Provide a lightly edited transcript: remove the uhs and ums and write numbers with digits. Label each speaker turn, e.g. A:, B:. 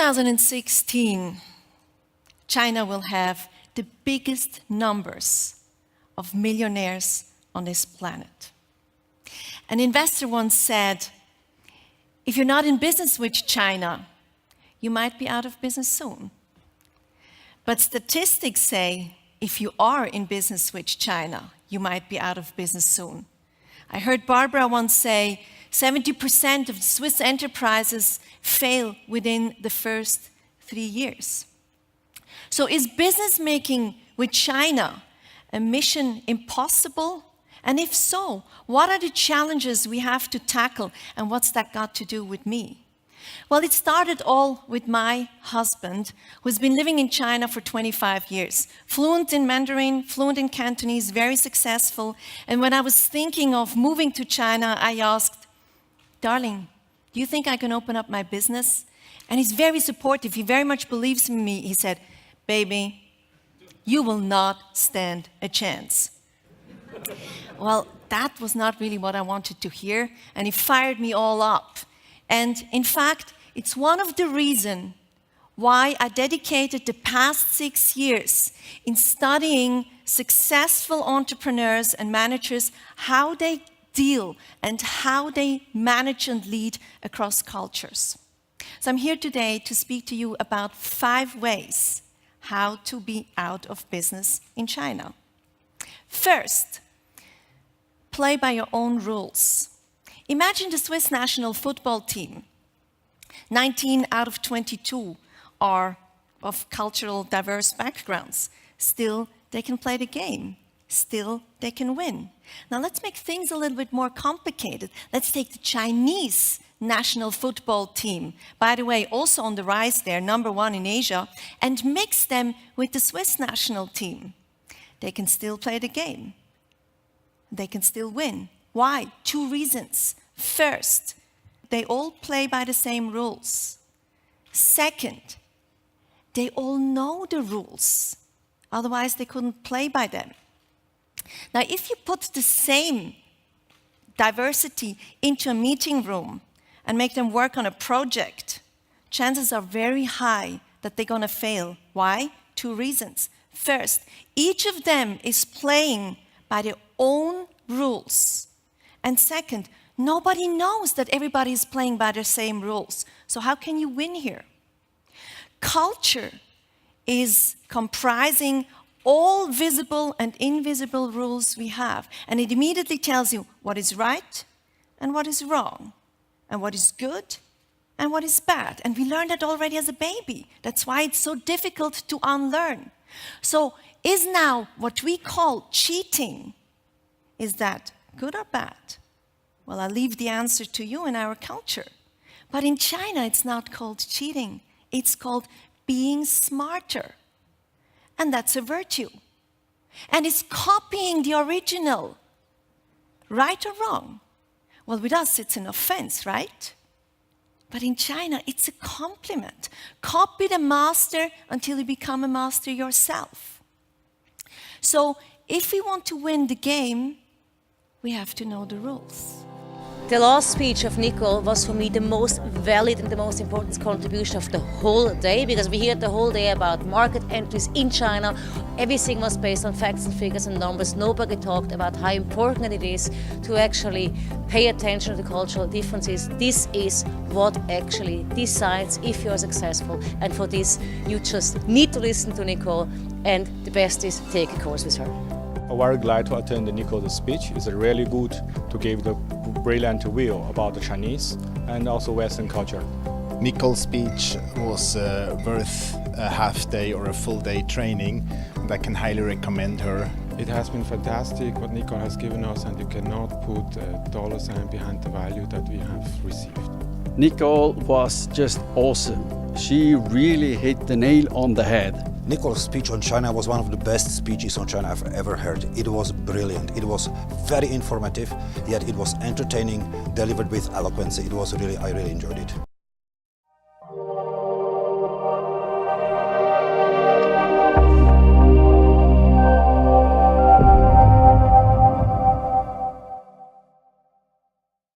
A: 2016, China will have the biggest numbers of millionaires on this planet. An investor once said, if you're not in business with China, you might be out of business soon. But statistics say, if you are in business with China, you might be out of business soon. I heard Barbara once say, 70% of Swiss enterprises fail within the first 3 years. So is business making with China a mission impossible? And if so, what are the challenges we have to tackle, and what's that got to do with me? Well, it started all with my husband, who's been living in China for 25 years. Fluent in Mandarin, fluent in Cantonese, very successful. And when I was thinking of moving to China, I asked, darling, do you think I can open up my business? And he's very supportive. He very much believes in me. He said, baby, you will not stand a chance. Well, that was not really what I wanted to hear, and he fired me all up. And in fact, it's one of the reasons why I dedicated the past 6 years in studying successful entrepreneurs and managers, how they deal and how they manage and lead across cultures. So I'm here today to speak to you about 5 ways how to be out of business in China. First, play by your own rules. Imagine the Swiss national football team. 19 out of 22 are of cultural diverse backgrounds. Still, they can play the game. Still, they can win. Now let's make things a little bit more complicated. Let's take the Chinese national football team, by the way, also on the rise there, #1 in Asia, and mix them with the Swiss national team. They can still play the game. They can still win. Why? 2 reasons. First, they all play by the same rules. Second, they all know the rules. Otherwise, they couldn't play by them. Now, if you put the same diversity into a meeting room and make them work on a project, chances are very high that they're going to fail. Why? 2 reasons. First, each of them is playing by their own rules. And second, nobody knows that everybody is playing by the same rules. So how can you win here? Culture is comprising all visible and invisible rules we have. And it immediately tells you what is right and what is wrong, and what is good and what is bad. And we learned that already as a baby. That's why it's so difficult to unlearn. So is now what we call cheating, is that good or bad? Well, I'll leave the answer to you in our culture. But in China, it's not called cheating. It's called being smarter. And that's a virtue. And it's copying the original. Right or wrong? Well, with us, it's an offense, right? But in China, it's a compliment. Copy the master until you become a master yourself. So if we want to win the game, we have to know the rules.
B: The last speech of Nicole was for me the most valid and the most important contribution of the whole day, because we heard the whole day about market entries in China. Everything was based on facts and figures and numbers. Nobody talked about how important it is to actually pay attention to the cultural differences. This is what actually decides if you are successful. And for this, you just need to listen to Nicole, and the best is take a course with her.
C: I'm very glad to attend Nicole's speech. It's really good to give the brilliant view about the Chinese and also Western culture.
D: Nicole's speech was worth a half day or a full day training, and I can highly recommend her.
E: It has been fantastic what Nicole has given us, and you cannot put a dollar sign behind the value that we have received.
F: Nicole was just awesome. She really hit the nail on the head.
G: Nicole's speech on China was one of the best speeches on China I've ever heard. It was brilliant. It was very informative, yet it was entertaining, delivered with eloquence. I really enjoyed it.